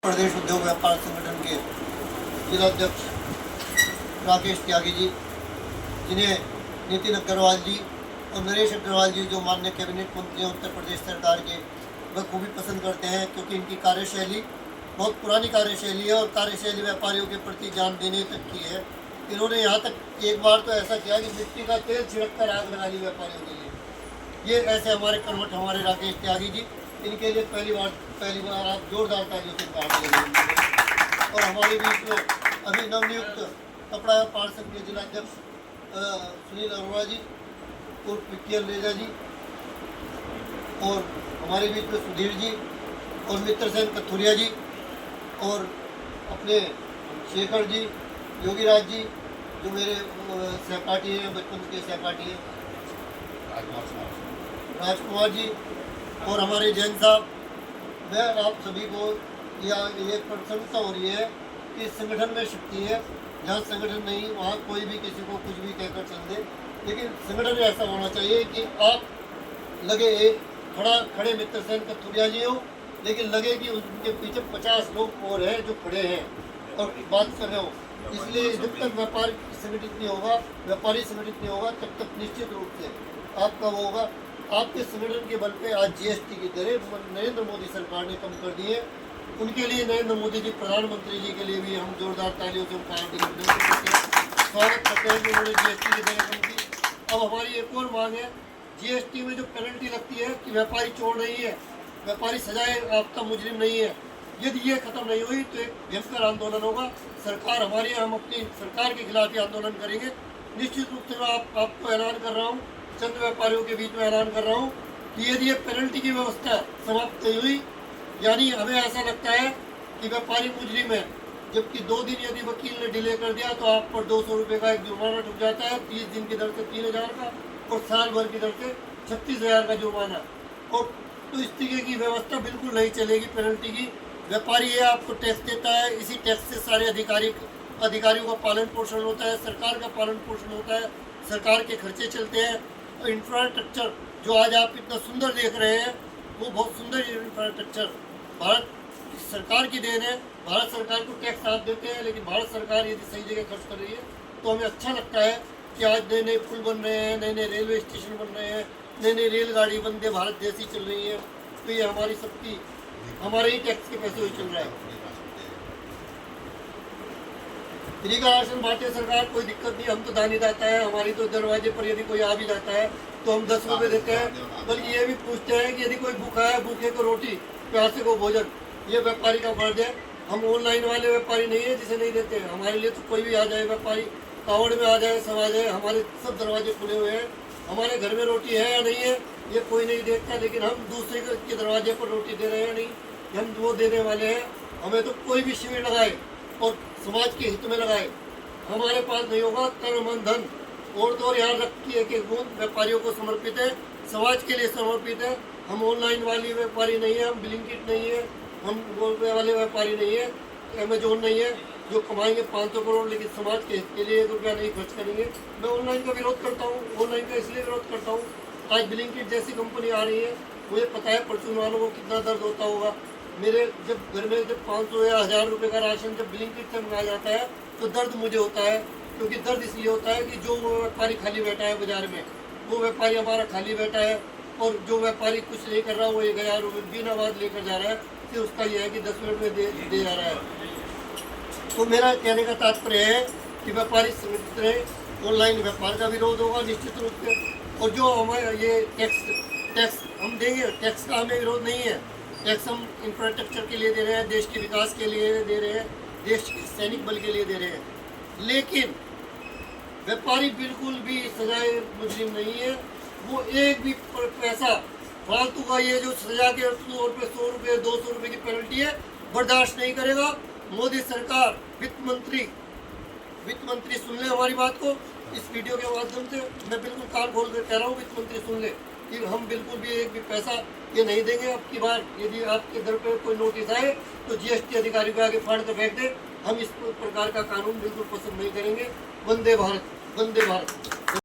प्रदेश उद्योग व्यापार संगठन के जिलाध्यक्ष राकेश त्यागी जी, जिन्हें नितिन अग्रवाल जी और नरेश अग्रवाल जी जो माननीय कैबिनेट मंत्री हैं उत्तर प्रदेश सरकार के, बखूबी पसंद करते हैं क्योंकि इनकी कार्यशैली बहुत पुरानी कार्यशैली है और कार्यशैली व्यापारियों के प्रति जान देने तक की है। इन्होंने यहाँ तक एक बार तो ऐसा किया कि मिट्टी का तेल छिड़क कर आग लगा ली व्यापारियों के लिए। ये ऐसे हमारे कर्मठ हमारे राकेश त्यागी जी, इनके लिए पहली बार आप जोरदार तालियों से ताली लगाएंगे। और हमारे बीच में अभी नवनियुक्त कपड़ा व्यापार संघ के जिलाध्यक्ष सुनील अरोड़ा जी और पिक्कियल रेजा जी, और हमारे बीच में सुधीर जी और मित्र सेन कथुरिया जी, और अपने शेखर जी, योगीराज जी जो मेरे सहपाठी हैं, बचपन के सहपाठी हैं, राजकुमार जी और हमारे जैन साहब। मैं आप सभी को ये प्रसन्नता हो रही है कि संगठन में शक्ति है। जहाँ संगठन नहीं वहाँ कोई भी किसी को कुछ भी कहकर चल दे, लेकिन संगठन ऐसा होना चाहिए कि आप लगे खड़े मित्र सेन कथुरिया जी हो, लेकिन लगे कि उनके पीछे 50 लोग और हैं जो खड़े हैं और बात कर रहे हो। इसलिए जब तक व्यापार संगठित नहीं होगा, व्यापारी संगठित नहीं होगा, तब तक निश्चित रूप से आपका वो होगा। आपके संगठन के बल पे आज जीएसटी की दरें नरेंद्र मोदी सरकार ने कम कर दी है। उनके लिए नरेंद्र मोदी जी प्रधानमंत्री जी के लिए भी हम जोरदार तालियों से स्वागत करते हैं कि उन्होंने जीएसटी की दरें कम की। अब हमारी एक और मांग है, जीएसटी में जो पेनल्टी लगती है कि व्यापारी चोर नहीं है, व्यापारी सजाए याफ्ता मुजरिम नहीं है, यदि ये खत्म नहीं हुई तो एक भयंकर आंदोलन होगा। सरकार हमारी, हम अपनी सरकार के खिलाफ ही आंदोलन करेंगे। निश्चित रूप से मैं आपको ऐलान कर रहा हूँ, चंद व्यापारियों के बीच में ऐलान कर रहा हूँ कि यदि ये पेनल्टी की व्यवस्था समाप्त नहीं हुई, यानी हमें ऐसा लगता है कि व्यापारी मुजरिम है, जबकि 2 दिन यदि वकील ने डिले कर दिया तो आप पर 200 रुपये का एक जुर्माना ठुक जाता है, 30 दिन की दर से 3000 का और साल भर की दर से 36,000 का जुर्माना। और तो इस तरीके की व्यवस्था बिल्कुल नहीं चलेगी पेनल्टी की। व्यापारी ये आपको टैक्स देता है, इसी टैक्स से सारे अधिकारियों का पालन पोषण होता है, सरकार का पालन पोषण होता है, सरकार के खर्चे चलते हैं। और इंफ्रास्ट्रक्चर जो आज आप इतना सुंदर देख रहे हैं, वो बहुत सुंदर इंफ्रास्ट्रक्चर भारत सरकार की देन है। भारत सरकार को टैक्स आप देते हैं, लेकिन भारत सरकार यदि सही जगह खर्च कर रही है तो हमें अच्छा लगता है कि आज नए नए पुल बन रहे हैं, नए नए रेलवे स्टेशन बन रहे हैं, नई नई रेलगाड़ी वंदे भारत जैसी चल रही है। तो ये हमारी सबकी, हमारे ही टैक्स के पैसे ही चल रहा है। फ्री का राशन बांटे सरकार, कोई दिक्कत नहीं, हम तो दानी दाता है। हमारी तो दरवाजे पर यदि कोई आ भी जाता है तो हम 10 रुपये देते हैं। बल्कि ये भी पूछते हैं कि यदि कोई भूखा है, भूखे को रोटी, प्यासे को भोजन। ये व्यापारी का फर्ज है। हम ऑनलाइन वाले व्यापारी नहीं है जिसे नहीं देते। हमारे लिए तो कोई भी आ जाए व्यापारी, कावड़ में आ जाए, सब आ जाए, हमारे सब दरवाजे खुले हुए हैं। हमारे घर में रोटी है या नहीं है ये कोई नहीं देखता, लेकिन हम दूसरे के दरवाजे पर रोटी दे रहे हैं या नहीं, हम वो देने वाले हैं। हमें तो कोई भी शिविर लगाए और समाज के हित में लगाए, हमारे पास नहीं होगा तन मन धन। और तो और याद रखिए कि बूंद व्यापारियों को समर्पित है, समाज के लिए समर्पित है। हम ऑनलाइन वाले व्यापारी नहीं है, हम ब्लिंकिट नहीं है, हम गोल्ड वाले व्यापारी नहीं है, अमेजोन नहीं है जो कमाएंगे 500 करोड़ लेकिन समाज के हित के लिए 1 रुपया नहीं खर्च करेंगे। मैं ऑनलाइन का विरोध करता हूँ, ऑनलाइन का इसलिए विरोध करता हूँ, आज ब्लिंकिट जैसी कंपनी आ रही है, मुझे पता है परचून वालों को कितना दर्द होता होगा। मेरे जब घर में जब 500 या 1000 रुपये का राशन जब ब्लिंकिट से मंगाया जाता है तो दर्द मुझे होता है, क्योंकि दर्द इसलिए होता है कि जो व्यापारी खाली बैठा है बाजार में, वो व्यापारी हमारा खाली बैठा है, और जो व्यापारी कुछ नहीं कर रहा वो 1000 रुपये बिना बात लेकर जा रहा है, फिर उसका यह है कि 10 मिनट में दे जा रहा है। तो मेरा कहने का तात्पर्य है कि व्यापारी संगठित रहे। ऑनलाइन व्यापार का विरोध होगा निश्चित रूप से। और जो हमारे ये टैक्स हम देंगे, टैक्स का हमें विरोध नहीं है। टैक्स हम इंफ्रास्ट्रक्चर के लिए दे रहे हैं, देश के विकास के लिए दे रहे हैं, देश के सैनिक बल के लिए दे रहे हैं। लेकिन व्यापारी बिल्कुल भी सजाए मुजरिम नहीं है। वो एक भी पैसा फालतू का, ये जो सजा के तौर पे 100 रुपये 200 रुपये की पेनल्टी है, बर्दाश्त नहीं करेगा। मोदी सरकार, वित्त मंत्री सुन ले हमारी बात को। इस वीडियो के माध्यम से मैं बिल्कुल कान खोल कर कह रहा हूँ, वित्त मंत्री सुन ले कि हम बिल्कुल भी एक भी पैसा ये नहीं देंगे। अब की बार यदि आपके दर पर कोई नोटिस आए तो जीएसटी अधिकारी को आगे फाड़ कर फेंक दे। हम इस प्रकार का कानून बिल्कुल पसंद नहीं करेंगे। वंदे भारत, वंदे भारत।